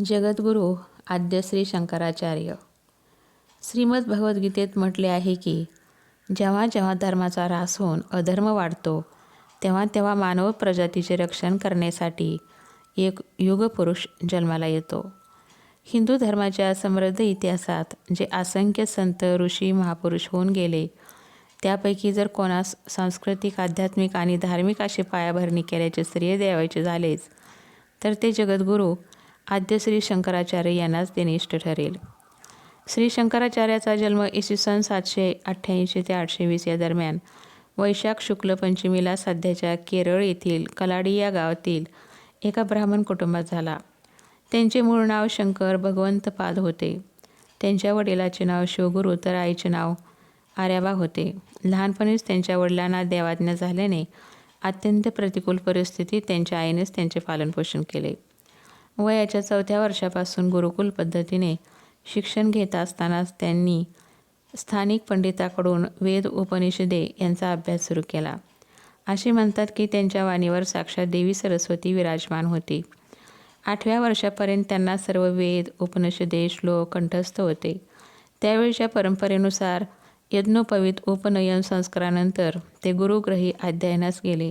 जगद्गुरू आद्य श्री शंकराचार्य. श्रीमद भगवद्गीतेत म्हटले आहे की जेव्हा जेव्हा धर्माचा ऱ्हास होऊन अधर्म वाढतो तेव्हा तेव्हा मानव प्रजातीचे रक्षण करण्यासाठी एक युगपुरुष जन्माला येतो. हिंदू धर्माच्या समृद्ध इतिहासात जे असंख्य संत ऋषी महापुरुष होऊन गेले त्यापैकी जर कोणास सांस्कृतिक, आध्यात्मिक आणि धार्मिक अशी पायाभरणी केल्याचे श्रेय द्यावयाचे झालेच तर ते जगद्गुरू आद्य श्री शंकराचार्य यांनाच देणे इष्ट ठरेल. श्री शंकराचार्याचा जन्म इसवी सन 788 ते 820 या दरम्यान वैशाख शुक्ल पंचमीला सध्याच्या केरळ येथील कलाडी या गावातील एका ब्राह्मण कुटुंबात झाला. त्यांचे मूळ नाव शंकर भगवंतपाद होते. त्यांच्या वडिलाचे नाव शिवगुरू तर आईचे नाव आर्याबा होते. लहानपणीच त्यांच्या वडिलांना देवाज्ञा झाल्याने अत्यंत प्रतिकूल परिस्थितीत त्यांच्या आईनेच त्यांचे पालनपोषण केले. वयाच्या 4थ्या वर्षापासून गुरुकुल पद्धतीने शिक्षण घेत असतानाच त्यांनी स्थानिक पंडिताकडून वेद उपनिषदे यांचा अभ्यास सुरू केला. असे म्हणतात की त्यांच्या वाणीवर साक्षात देवी सरस्वती विराजमान होती. 8व्या वर्षापर्यंत त्यांना सर्व वेद उपनिषदे श्लोक कंठस्थ होते. त्यावेळच्या परंपरेनुसार यज्ञोपवीत उपनयन संस्कारानंतर ते गुरुग्रही अध्ययनास गेले.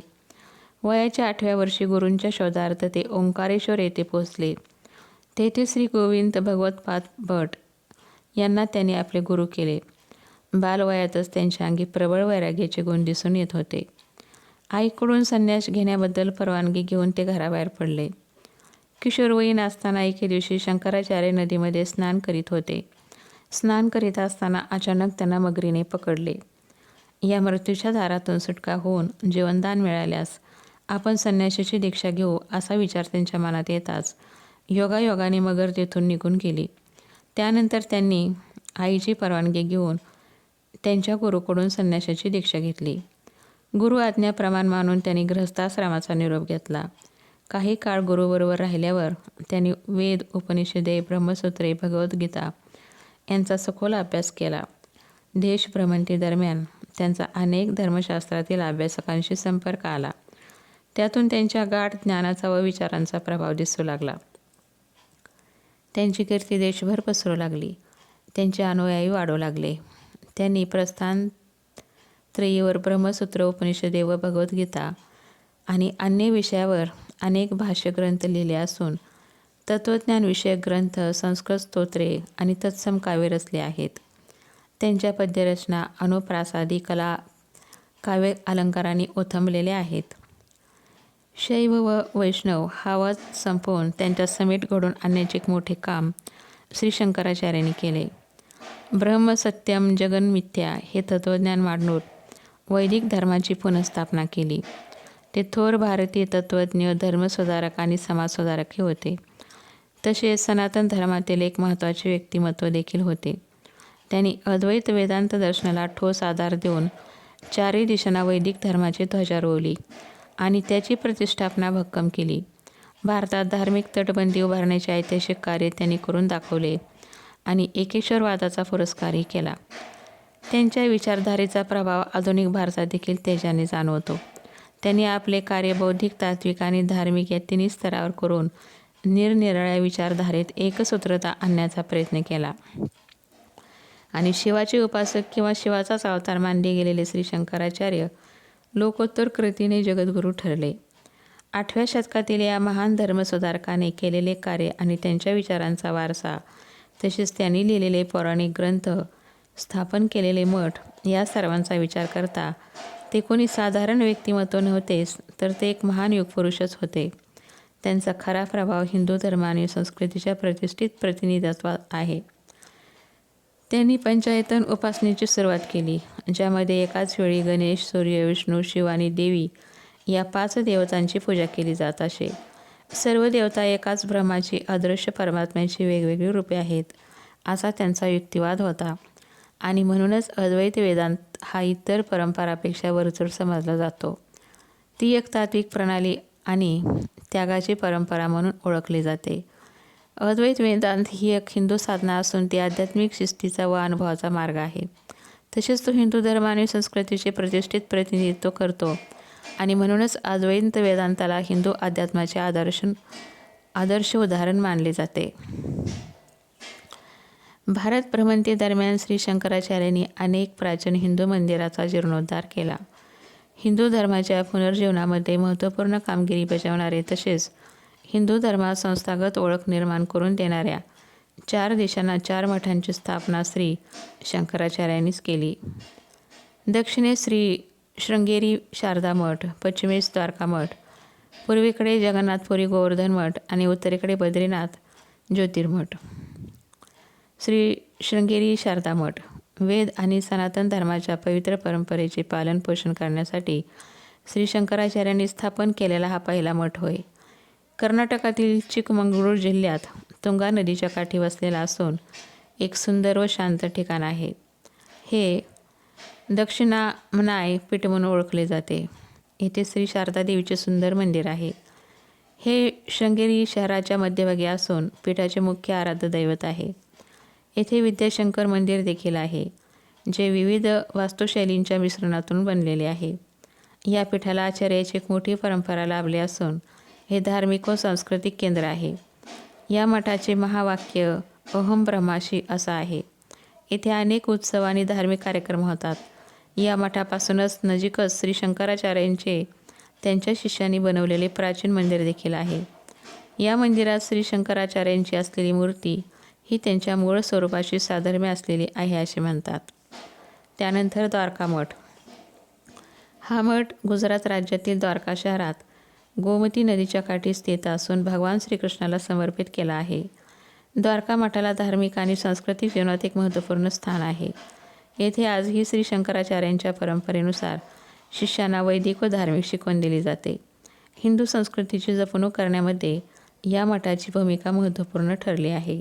वयाच्या 8व्या वर्षी गुरूंच्या शोधार्थ ते ओंकारेश्वर येथे पोहोचले. तेथे श्री गोविंद भगवतपाद भट यांना त्यांनी आपले गुरु केले. बालवयातच त्यांच्या अंगी प्रबळ वैराग्याचे गुण दिसून येत होते. आईकडून संन्यास घेण्याबद्दल परवानगी घेऊन ते घराबाहेर पडले. किशोरवयीन असताना एके दिवशी शंकराचार्य नदीमध्ये स्नान करीत होते. स्नान करीत असताना अचानक त्यांना मगरीने पकडले. या मृत्यूच्या दारातून सुटका होऊन जीवनदान मिळाल्यास आपण संन्यासाची दीक्षा घेऊ असा विचार त्यांच्या मनात येताच योगायोगाने मगर तेथून निघून गेली. त्यानंतर त्यांनी आईची परवानगी घेऊन त्यांच्या गुरुकडून संन्यासाची दीक्षा घेतली. गुरु आज्ञाप्रमाण मानून त्यांनी गृहस्थाश्रमाचा निरोप घेतला. काही काळ गुरुबरोबर राहिल्यावर त्यांनी वेद उपनिषदे ब्रह्मसूत्रे भगवद्गीता यांचा सखोल अभ्यास केला. देशभ्रमंती दरम्यान त्यांचा अनेक धर्मशास्त्रातील अभ्यासकांशी संपर्क आला. त्यातून त्यांच्या गाढ ज्ञानाचा व विचारांचा प्रभाव दिसू लागला. त्यांची कीर्ती देशभर पसरू लागली. त्यांचे अनुयायी वाढू लागले. त्यांनी प्रस्थानत्रयीवर ब्रह्मसूत्र उपनिषदे व भगवद्गीता आणि अन्य विषयावर अनेक भाष्यग्रंथ लिहिले असून तत्त्वज्ञानविषयक ग्रंथ, संस्कृत स्तोत्रे आणि तत्सम काव्य रचले आहेत. त्यांच्या पद्यरचना अनुप्रासादी कला काव्य अलंकारांनी ओथंबलेल्या आहेत. शैव व वैष्णव हा वाद संपवून त्यांच्या समेट घडून आणण्याचे एक मोठे काम श्री शंकराचार्यांनी केले. ब्रह्म सत्यम जगन्मिथ्या हे तत्त्वज्ञान मांडून वैदिक धर्माची पुनःस्थापना केली. ते थोर भारतीय तत्त्वज्ञ, धर्मसुधारक आणि समाजसुधारकही होते. तसेच सनातन धर्मातील एक महत्त्वाचे व्यक्तिमत्व देखील होते. त्यांनी अद्वैत वेदांत दर्शनाला ठोस आधार देऊन चारही दिशांना वैदिक धर्माची ध्वजा रोवली आणि त्याची प्रतिष्ठापना भक्कम केली. भारतात धार्मिक तटबंदी उभारण्याचे ऐतिहासिक कार्य त्यांनी करून दाखवले आणि एकेश्वरवादाचा पुरस्कारही केला. त्यांच्या विचारधारेचा प्रभाव आधुनिक भारतात देखील तेजाने जाणवतो. त्यांनी आपले कार्य बौद्धिक, तात्विक आणि धार्मिक या तिन्ही स्तरावर करून निरनिराळ्या विचारधारेत एकसूत्रता आणण्याचा प्रयत्न केला आणि शिवाचे उपासक किंवा शिवाचाच अवतार मानले गेलेले श्री शंकराचार्य लोकोत्तर कृतीने जगद्गुरू ठरले. 8व्या शतकातील या महान धर्मसुधारकाने केलेले कार्य आणि त्यांच्या विचारांचा वारसा तसेच त्यांनी लिहिलेले पौराणिक ग्रंथ, स्थापन केलेले मठ या सर्वांचा विचार करता ते कोणी साधारण व्यक्तिमत्व नव्हतेच तर ते एक महान युगपुरुषच होते. त्यांचा खरा प्रभाव हिंदू धर्म आणि संस्कृतीच्या प्रतिष्ठित प्रतिनिधित्वात आहे. त्यांनी पंचायतन उपासनेची सुरुवात केली, ज्यामध्ये एकाच वेळी गणेश, सूर्य, विष्णू, शिव आणि देवी या 5 देवतांची पूजा केली जात असे. सर्व देवता एकाच ब्रह्माची, अदृश्य परमात्म्याची वेगवेगळी रूपे आहेत असा त्यांचा युक्तिवाद होता आणि म्हणूनच अद्वैत वेदांत हा इतर परंपरांपेक्षा वरचढ समजला जातो. ती एक तात्विक प्रणाली आणि त्यागाची परंपरा म्हणून ओळखली जाते. अद्वैत वेदांत ही एक हिंदू साधना असून ती आध्यात्मिक शिस्तीचा व अनुभवाचा मार्ग आहे. तसेच तो हिंदू धर्म आणि संस्कृतीचे प्रतिष्ठित प्रतिनिधित्व करतो आणि म्हणूनच अद्वैत वेदांताला हिंदू अध्यात्माचे आदर्श आदर्श उदाहरण मानले जाते. भारत भ्रमंतीदरम्यान श्री शंकराचार्यांनी अनेक प्राचीन हिंदू मंदिराचा जीर्णोद्धार केला. हिंदू धर्माच्या पुनर्जीवनामध्ये महत्त्वपूर्ण कामगिरी बजावणारे तसेच हिंदू धर्मात संस्थागत ओळख निर्माण करून देणाऱ्या 4 दिशांना 4 मठांची स्थापना श्री शंकराचार्यांनीच केली. दक्षिणेस श्री शृंगेरी शारदा मठ, पश्चिमेस द्वारका मठ, पूर्वेकडे जगन्नाथपुरी गोवर्धन मठ आणि उत्तरेकडे बद्रीनाथ ज्योतिर्मठ. श्री शृंगेरी शारदा मठ वेद आणि सनातन धर्माच्या पवित्र परंपरेचे पालन पोषण करण्यासाठी श्री शंकराचार्यांनी स्थापन केलेला हा पहिला मठ होय. कर्नाटकातील चिकमंगळूर जिल्ह्यात तुंगा नदीच्या काठी वसलेला असून एक सुंदर व शांत ठिकाण आहे. हे दक्षिणामनाय पीठ म्हणून ओळखले जाते. येथे श्री शारदा देवीचे सुंदर मंदिर आहे. हे शृंगेरी शहराच्या मध्यभागी असून पीठाचे मुख्य आराध्य दैवत आहे. येथे विद्याशंकर मंदिर देखील आहे, जे विविध वास्तुशैलींच्या मिश्रणातून बनलेले आहे. या पीठाला आचार्याची एक मोठी परंपरा लाभली असून हे धार्मिक व सांस्कृतिक केंद्र आहे. या मठाचे महावाक्य अहम ब्रह्माशी असं आहे. येथे अनेक उत्सव आणि धार्मिक कार्यक्रम होतात. या मठापासूनच नजीकच श्री शंकराचार्यांचे त्यांच्या शिष्यांनी बनवलेले प्राचीन मंदिर देखील आहे. या मंदिरात श्री शंकराचार्यांची असलेली मूर्ती ही त्यांच्या मूळ स्वरूपाशी साधर्म्य असलेली आहे असे म्हणतात. त्यानंतर द्वारका मठ. हा मठ गुजरात राज्यातील द्वारका शहरात गोमती नदीच्या काठी स्थित असून भगवान श्रीकृष्णाला समर्पित केला आहे. द्वारका मठाला धार्मिक आणि सांस्कृतिक जीवनात एक महत्त्वपूर्ण स्थान आहे. येथे आजही श्री शंकराचार्यांच्या परंपरेनुसार शिष्यांना वैदिक व धार्मिक शिकवण दिली जाते. हिंदू संस्कृतीची जपणूक करण्यामध्ये या मठाची भूमिका महत्त्वपूर्ण ठरली आहे.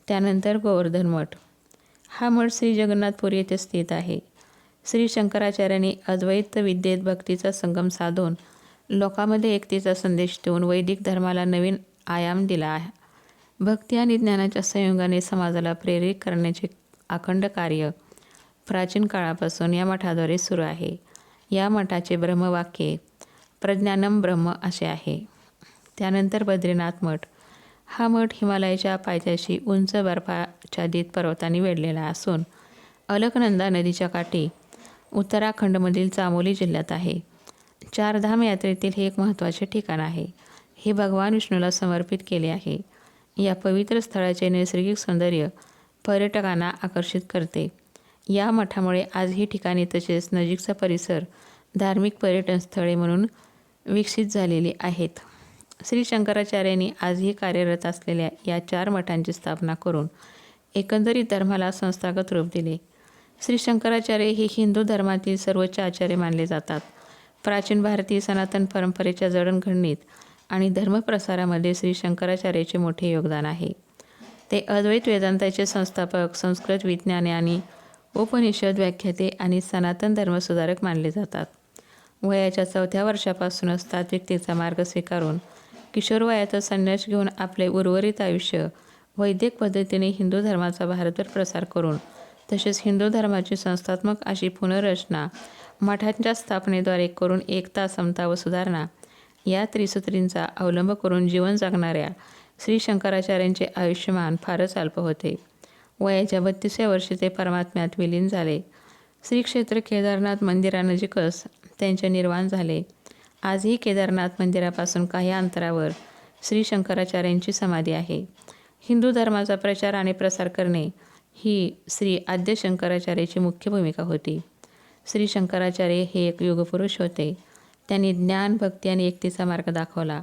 त्यानंतर गोवर्धन मठ. हा मठ श्री जगन्नाथपुरी येथे स्थित आहे. श्री शंकराचार्यांनी अद्वैत विद्येत भक्तीचा संगम साधून लोकांमध्ये एकतेचा संदेश देऊन वैदिक धर्माला नवीन आयाम दिला आहे. भक्ती आणि ज्ञानाच्या संयोगाने समाजाला प्रेरित करण्याचे अखंड कार्य प्राचीन काळापासून या मठाद्वारे सुरू आहे. या मठाचे ब्रह्मवाक्य प्रज्ञानम ब्रह्म असे आहे. त्यानंतर बद्रीनाथ मठ. हा मठ हिमालयाच्या पायथ्याशी उंच बर्फाच्छादित पर्वतांनी वेढलेला असून अलकनंदा नदीच्या काठी उत्तराखंडमधील चामोली जिल्ह्यात आहे. 4 धाम यात्रेतील हे एक महत्त्वाचे ठिकाण आहे. हे भगवान विष्णूला समर्पित केले आहे. या पवित्र स्थळाचे नैसर्गिक सौंदर्य पर्यटकांना आकर्षित करते. या मठामुळे आज ही ठिकाणे तसेच नजीकचा परिसर धार्मिक पर्यटन स्थळे म्हणून विकसित झालेली आहेत. श्री शंकराचार्यांनी आजही कार्यरत असलेल्या या 4 मठांची स्थापना करून एकंदरीत धर्माला संस्थागत रूप दिले. श्री शंकराचार्य हे हिंदू धर्मातील सर्वोच्च आचार्य मानले जातात. प्राचीन भारतीय सनातन परंपरेच्या जडणघडणीत आणि धर्मप्रसारामध्ये श्री शंकराचार्याचे मोठे योगदान आहे. ते अद्वैत वेदांताचे संस्थापक, संस्कृत विज्ञाने आणि उपनिषद व्याख्याते आणि सनातन धर्मसुधारक मानले जातात. वयाच्या 4थ्या वर्षापासूनच तात्विकतेचा मार्ग स्वीकारून किशोरवयातच संन्यास घेऊन आपले उर्वरित आयुष्य वैदिक पद्धतीने हिंदू धर्माचा भारतभर प्रसार करून तसेच हिंदू धर्माची संस्थात्मक अशी पुनर्रचना मठांच्या स्थापनेद्वारे करून एकता, समता व सुधारणा या त्रिसूत्रींचा अवलंब करून जीवन जगणाऱ्या श्री शंकराचार्यांचे आयुष्यमान फारच अल्प होते. वयाच्या 32व्या वर्षी ते परमात्म्यात विलीन झाले. श्री क्षेत्र केदारनाथ मंदिरानजीकच त्यांचे निर्वाण झाले. आजही केदारनाथ मंदिरापासून काही अंतरावर श्री शंकराचार्यांची समाधी आहे. हिंदू धर्माचा प्रचार आणि प्रसार करणे ही श्री आद्य शंकराचार्याची मुख्य भूमिका होती. श्री शंकराचार्य हे एक युगपुरुष होते. त्यांनी ज्ञान, भक्ती आणि एकतेचा मार्ग दाखवला.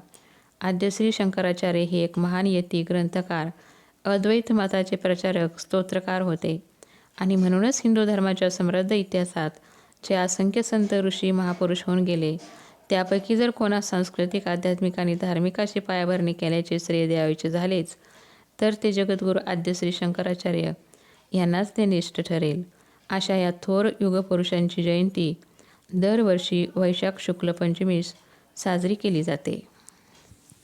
आद्य श्री शंकराचार्य हे एक महान यती, ग्रंथकार, अद्वैत मताचे प्रचारक, स्तोत्रकार होते आणि म्हणूनच हिंदू धर्माच्या समृद्ध इतिहासात जे असंख्य संत, ऋषी, महापुरुष होऊन गेले त्यापैकी जर कोणास सांस्कृतिक, आध्यात्मिक आणि धार्मिक अशी पायाभरणी केल्याचे श्रेय द्यावयाचे झालेच तर ते जगद्गुरू आद्य श्री शंकराचार्य यांनाच ते निष्ठ ठरेल. अशा या थोर युगपुरुषांची जयंती दरवर्षी वैशाख शुक्ल पंचमीस साजरी केली जाते.